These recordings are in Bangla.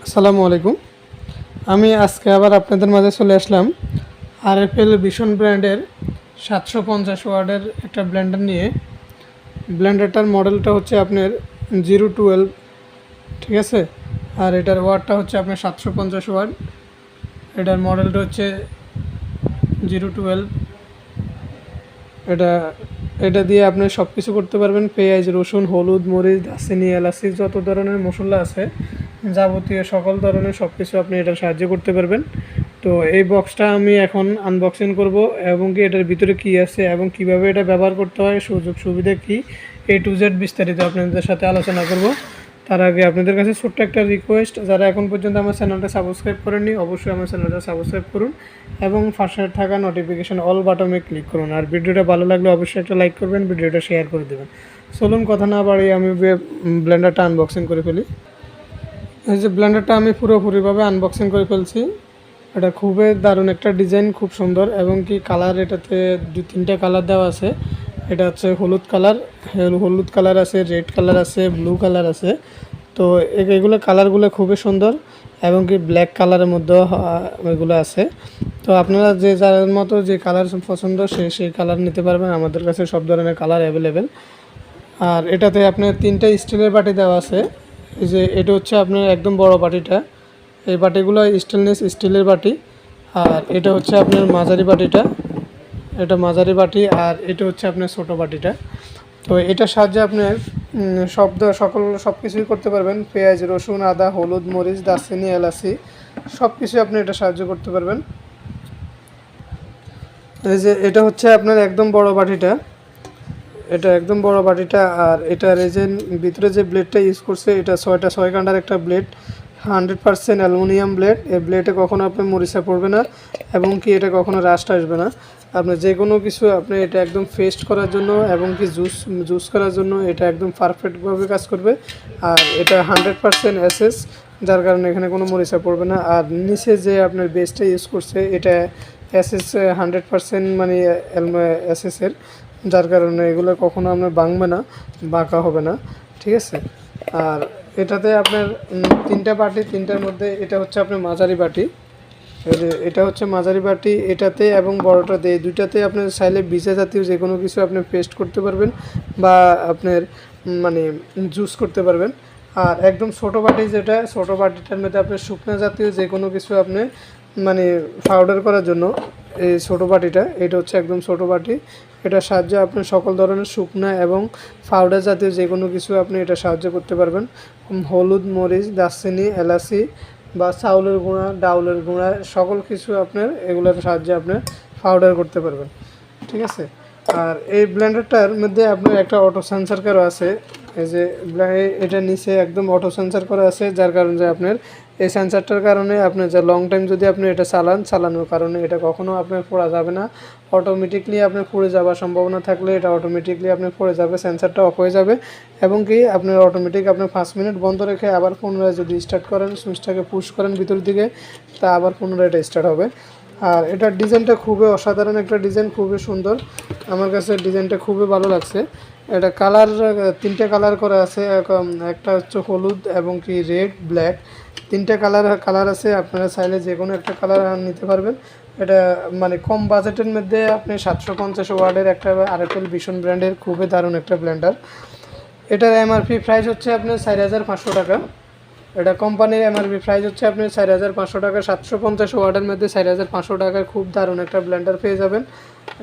আসসালামু আলাইকুম। আমি আজকে আবার আপনাদের মাঝে চলে আসলাম আরএফএল ভীষণ ব্র্যান্ডের 750 ওয়াটের একটা ব্লেন্ডার নিয়ে। ব্লেন্ডারটার মডেলটা হচ্ছে আপনার 012, ঠিক আছে। আর এটার ওয়াটটা হচ্ছে আপনার 750 ওয়াট। এটার মডেলটা হচ্ছে 012। এটা এটা দিয়ে আপনি সব কিছু করতে পারবেন। পেঁয়াজ, রসুন, হলুদ, মরিচ, দারচিনি, এলাচি, যত ধরনের মশলা আছে যাবতীয় সকল ধরনের সব কিছু আপনি এটার সাহায্যে করতে পারবেন। তো এই বক্সটা আমি এখন আনবক্সিং করব এবং কি এটার ভিতরে কি আছে এবং কিভাবে এটা ব্যবহার করতে হয়, সুযোগ সুবিধা কি, A to Z বিস্তারিত আপনাদের সাথে আলোচনা করব। তার আগে আপনাদের কাছে ছোট্ট একটা রিকোয়েস্ট, যারা এখন পর্যন্ত আমার চ্যানেলটা সাবস্ক্রাইব করেননি অবশ্যই আমার চ্যানেলটা সাবস্ক্রাইব করুন এবং পাশে থাকা নোটিফিকেশন অল বাটনে ক্লিক করুন। আর ভিডিওটা ভালো লাগলে অবশ্যই একটা লাইক করবেন, ভিডিওটা শেয়ার করে দেবেন। চলুন কথা না বাড়িয়ে আমি ব্লেন্ডারটা আনবক্সিং করে ফেলি। এই যে ব্লেন্ডারটা আমি পুরোপুরিভাবে আনবক্সিং করে ফেলছি। এটা খুবই দারুণ একটা ডিজাইন, খুব সুন্দর এবং কি কালার, এটাতে 2-3টা কালার দেওয়া আছে। এটা হচ্ছে হলুদ কালার আছে, রেড কালার আছে, ব্লু কালার আছে। তো এগুলো কালারগুলো খুবই সুন্দর এবং কি ব্ল্যাক কালারের মধ্যেও এগুলো আছে। তো আপনারা যে যার মতো যে কালার পছন্দ সেই কালার নিতে পারবেন। আমাদের কাছে সব ধরনের কালার অ্যাভেলেবেল। আর এটাতে আপনার 3টা স্টিলের বাটি দেওয়া আছে। এই যে এটা হচ্ছে আপনার একদম বড় বাটিটা, এই বাটিগুলো স্টেনলেস স্টিলের বাটি। আর এটা হচ্ছে আপনার মাঝারি বাটিটা, এটা মাঝারি বাটি। আর এটা হচ্ছে আপনার ছোট বাটিটা। তো এটার সাহায্যে আপনার সব কিছুই করতে পারবেন। পেঁয়াজ, রসুন, আদা, হলুদ, মরিচ, দারচিনি, এলাচি সব কিছু আপনি এটা সাহায্য করতে পারবেন। এই যে এটা হচ্ছে আপনার একদম বড় বাটিটা, এটা একদম বড় বাটিটা। আর এটার এই যে ভিতরে যে ব্লেডটা ইউজ করছে, এটা 6 কাঁটার একটা ব্লেড, 100% অ্যালুমিনিয়াম ব্লেড। এই ব্লেডে কখনো আপনার মরিচা পড়বে না এবং কি এটা কখনো রাস্ট আসবে না। আপনার যে কোনো কিছু আপনি এটা একদম পেস্ট করার জন্য এবং কি জুস করার জন্য এটা একদম পারফেক্টভাবে কাজ করবে। আর এটা 100% এসএস, যার কারণে এখানে কোনো মরিচা পড়বে না। আর নিচে যে আপনার বেসটা ইউজ করছে এটা এসএস 100%, মানে এসএসের, যার কারণে এগুলো কখনো আপনার ভাঙবে না, বাঁকা হবে না, ঠিক আছে। আর এটাতে আপনার 3টা বাটি, 3টার মধ্যে এটা হচ্ছে আপনার মাঝারি বাটি। এটা হচ্ছে মাঝারি বাটি, এটাতে এবং বড়টাতে, এই দুইটাতে আপনার চাইলে ভিজা জাতীয় যে কোনো কিছু আপনি পেস্ট করতে পারবেন বা আপনার মানে জুস করতে পারবেন। আর একদম ছোটো বাটি, যেটা ছোটো বাটিটার মধ্যে আপনার শুকনা জাতীয় যে কোনো কিছু আপনি মানে পাউডার করার জন্য এই ছোটো বাটিটা, এটা হচ্ছে একদম ছোটো বাটি। এটার সাহায্যে আপনি সকল ধরনের শুকনা এবং পাউডার জাতীয় যে কোনো কিছু আপনি এটা সাহায্য করতে পারবেন। হলুদ, মরিচ, দারচিনি, এলাচি বা চাউলের গুঁড়া, ডাউলের গুঁড়া সকল কিছু আপনার এগুলোর সাহায্যে আপনি পাউডার করতে পারবেন, ঠিক আছে। আর এই ব্লেন্ডারটার মধ্যে আপনার একটা অটো সেন্সার করা আছে। এই যে এটা নিচে একদম অটো সেন্সার করা আছে, যার কারণে আপনার এই সেন্সারটার কারণে আপনি যে লং টাইম যদি আপনি এটা চালানোর কারণে এটা কখনো আপনার পড়া যাবে না। অটোমেটিকলি আপনার পড়ে যাওয়ার সম্ভাবনা থাকলে এটা অটোমেটিকলি আপনার পড়ে যাবে, সেন্সারটা অফ হয়ে যাবে এবং কি আপনার অটোমেটিক আপনার 5 মিনিট বন্ধ রেখে আবার পুনরায় যদি স্টার্ট করেন, সুইচটাকে পুশ করেন ভিতর দিকে, তা আবার পুনরায় এটা স্টার্ট হবে। আর এটার ডিজাইনটা খুবই অসাধারণ একটা ডিজাইন, খুবই সুন্দর। আমার কাছে ডিজাইনটা খুবই ভালো লাগছে। এটা কালার 3টে কালার করা আছে, একটা হচ্ছে হলুদ এবং কি রেড, ব্ল্যাক, 3টে কালার আছে। আপনারা চাইলে যে কোনো একটা কালার নিতে পারবেন। এটা মানে কম বাজেটের মধ্যে আপনি 750 ওয়াটের একটা আরএফএল ভীষণ ব্র্যান্ডের খুবই দারুণ একটা ব্লেন্ডার। এটার এমআরপি প্রাইস হচ্ছে আপনার 4500 টাকা। এটা কোম্পানির এমআরপি প্রাইস হচ্ছে আপনার 4500 টাকা। 750 ওয়াটের মধ্যে 4500 টাকায় খুব দারুণ একটা ব্লেন্ডার পেয়ে যাবেন।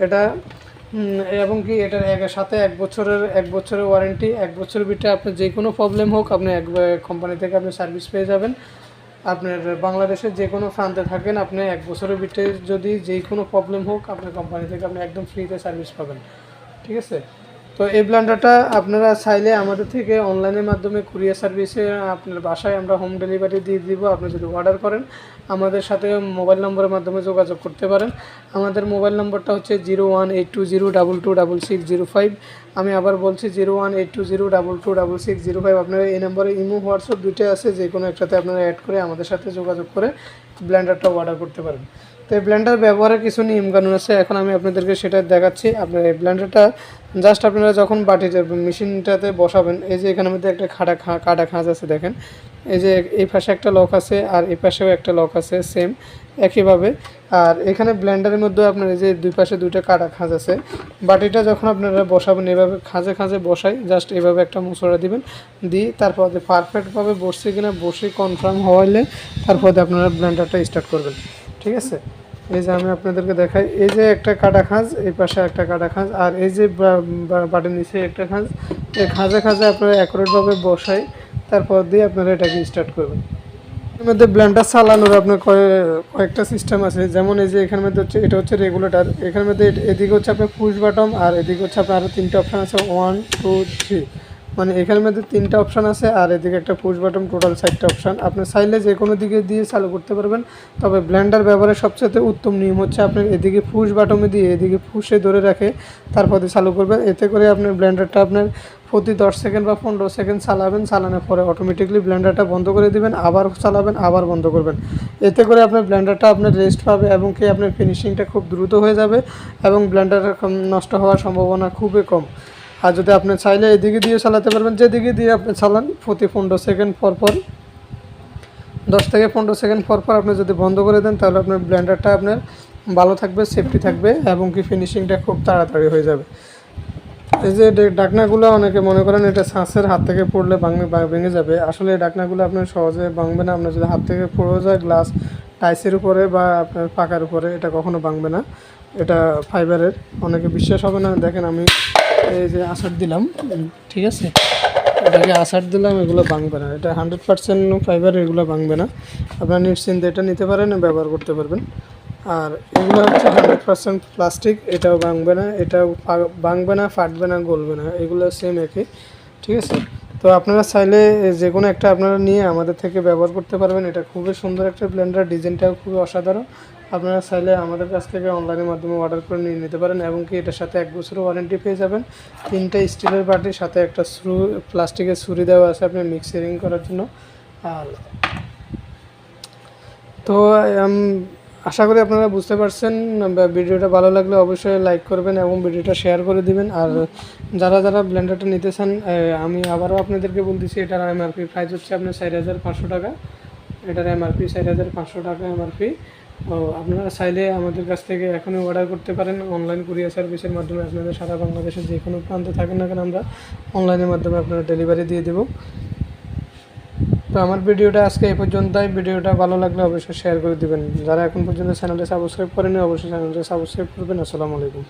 এটা এবং কি এটার সাথে 1 বছরের ওয়ারেন্টি। 1 বছরের ভিতরে আপনার যে কোনো প্রবলেম হোক আপনি কোম্পানি থেকে আপনি সার্ভিস পেয়ে যাবেন। আপনার বাংলাদেশের যে কোনো প্রান্তে থাকেন, আপনি 1 বছরের ভিতরে যদি যে কোনো প্রবলেম হোক আপনার কোম্পানি থেকে আপনি একদম ফ্রিতে সার্ভিস পাবেন, ঠিক আছে। তো এই ব্লেন্ডারটা আপনারা চাইলে আমাদের থেকে অনলাইনের মাধ্যমে কুরিয়ার সার্ভিসে আপনার বাসায় আমরা হোম ডেলিভারি দিয়ে দিব। আপনি যদি অর্ডার করেন আমাদের সাথে মোবাইল নম্বরের মাধ্যমে যোগাযোগ করতে পারেন। আমাদের মোবাইল নম্বরটা হচ্ছে 01820226605। আমি আবার বলছি 01820226605। আপনারা এই নম্বরে ইমো, হোয়াটসঅ্যাপ দুইটাই আছে, যে কোনো একটাতে আপনারা অ্যাড করে আমাদের সাথে যোগাযোগ করে ব্লেন্ডারটা অর্ডার করতে পারেন। তো এই ব্লেন্ডার ব্যবহারের কিছু নিয়মকানুন আছে, এখন আমি আপনাদেরকে সেটা দেখাচ্ছি। আপনার এই ব্লেন্ডারটা জাস্ট আপনারা যখন বাটিতে মেশিনটাতে বসাবেন, এই যে এখানের মধ্যে একটা কাটা খাঁজ আছে দেখেন, এই যে এই পাশে একটা লক আছে আর এই পাশেও একটা লক আছে সেম একইভাবে। আর এখানে ব্লেন্ডারের মধ্যে আপনার এই যে দুই পাশে দুইটা কাটা খাঁজ আছে। বাটিটা যখন আপনারা বসাবেন এভাবে খাঁজে খাঁজে বসাই, জাস্ট এইভাবে একটা মুসড়া দিবেন, দিয়ে তারপর পারফেক্টভাবে বসছে কিনা বসে কনফার্ম হওয়ালে তারপর আপনারা ব্লেন্ডারটা স্টার্ট করবেন। ঠিক আছে, এই যে আমি আপনাদেরকে দেখাই, এই যে একটা কাটা খাঁজ, এই পাশে একটা কাটা খাঁজ, আর এই যে বাটির নিচে একটা খাঁজ, এই খাঁজে খাঁজে আপনারা অ্যাকুরেটভাবে বসাই তারপর দিয়ে আপনারা এটাকে স্টার্ট করবেন। এর মধ্যে ব্লেন্ডার চালানোর আপনার কয়েকটা সিস্টেম আছে, যেমন এই যে এখানের মধ্যে হচ্ছে এটা হচ্ছে রেগুলেটর, এখানের মধ্যে এদিকে হচ্ছে আপনার পুশ বাটন আর এদিকে হচ্ছে আপনার আরও তিনটা অপশান আছে 1 2 3, মানে এখানের মধ্যে তিনটা অপশান আছে আর এদিকে একটা পুশ বাটন, টোটাল 4টা অপশান। আপনি চাইলে যে কোনো দিকে দিয়ে চালু করতে পারবেন, তবে ব্লেন্ডার ব্যবহারের সবচেয়ে উত্তম নিয়ম হচ্ছে আপনি এদিকে পুশ বাটনে দিয়ে এদিকে পুশে ধরে রাখে তারপরে চালু করবেন। এতে করে আপনার ব্লেন্ডারটা আপনার প্রতি 10 সেকেন্ড বা 15 সেকেন্ড চালাবেন, চালানোর পরে অটোমেটিকলি ব্লেন্ডারটা বন্ধ করে দিবেন, আবার চালাবেন, আবার বন্ধ করবেন। এতে করে আপনার ব্লেন্ডারটা আপনার রেস্ট পাবে এবং কি আপনার ফিনিশিংটা খুব দ্রুত হয়ে যাবে এবং ব্লেন্ডার নষ্ট হওয়ার সম্ভাবনা খুবই কম। আর যদি আপনি চাইলে এদিকে দিয়ে চালাতে পারবেন, যেদিকে দিয়ে আপনি চালান প্রতি 15 সেকেন্ড পর পর, 10 থেকে 15 সেকেন্ড পর পর আপনি যদি বন্ধ করে দেন তাহলে আপনার ব্লেন্ডারটা আপনার ভালো থাকবে, সেফটি থাকবে এবং কি ফিনিশিংটা খুব তাড়াতাড়ি হয়ে যাবে। এই যে ডাকনাগুলো অনেকে মনে করেন এটা ছাঁচের হাত থেকে পড়লে ভেঙে যাবে, আসলে এই ডাকনাগুলো আপনার সহজে ভাঙবে না। আপনার যদি হাত থেকে পড়ে যায় গ্লাস টাইসের উপরে বা আপনার পাকার উপরে, এটা কখনো ভাঙবে না, এটা ফাইবারের। অনেকে বিশ্বাস হবে না, দেখেন আমি এই যে আসার দিলাম, ঠিক আছে, এটাকে আসার দিলাম, এগুলো ভাঙবে না, এটা 100% ফাইবার, এগুলো ভাঙবে না। আপনারা নিশ্চিন্তে এটা নিতে পারেন, ব্যবহার করতে পারবেন। আর এগুলো হচ্ছে 100% প্লাস্টিক, এটাও ভাঙবে না, এটাও ভাঙবে না, ফাটবে না, গলবে না, এগুলো সেম একই। ঠিক আছে, তো আপনারা চাইলে যে কোনো একটা আপনারা নিয়ে আমাদের থেকে ব্যবহার করতে পারবেন। এটা খুবই সুন্দর একটা ব্লেন্ডার, ডিজাইনটাও খুবই অসাধারণ। আপনারা চাইলে আমাদের কাছ থেকে অনলাইনের মাধ্যমে অর্ডার করে নিয়ে নিতে পারেন এবং কি এটার সাথে 1 বছরের ওয়ারেন্টি পেয়ে যাবেন। 3টা স্টিলের বাটির সাথে একটা প্লাস্টিকের ছুরি দেওয়া আছে আপনার মিক্সারিং করার জন্য। আর তো আশা করি আপনারা বুঝতে পারছেন। ভিডিওটা ভালো লাগলে অবশ্যই লাইক করবেন এবং ভিডিওটা শেয়ার করে দিবেন। আর যারা যারা ব্লেন্ডারটা নিতে চান, আমি আবারও আপনাদেরকে বলতেছি, এটার এমআরপি প্রাইস হচ্ছে আপনার 4500 টাকা। এটার এমআরপি 4500 টাকা এমআরপি। আপনারা চাইলে আমাদের কাছ থেকে এখনই অর্ডার করতে পারেন অনলাইন কুরিয়ার সার্ভিসের মাধ্যমে। আপনাদের সারা বাংলাদেশের যে কোনো প্রান্তে থাকেন না কেন, আমরা অনলাইনের মাধ্যমে আপনারা ডেলিভারি দিয়ে দেবো। তো আমার ভিডিওটা আজকে এই পর্যন্তই। ভিডিওটা ভালো লাগলে অবশ্যই শেয়ার করে দিবেন। যারা এখন পর্যন্ত চ্যানেলটা সাবস্ক্রাইব করেনি অবশ্যই চ্যানেলটা সাবস্ক্রাইব করবেন। আসসালামু আলাইকুম।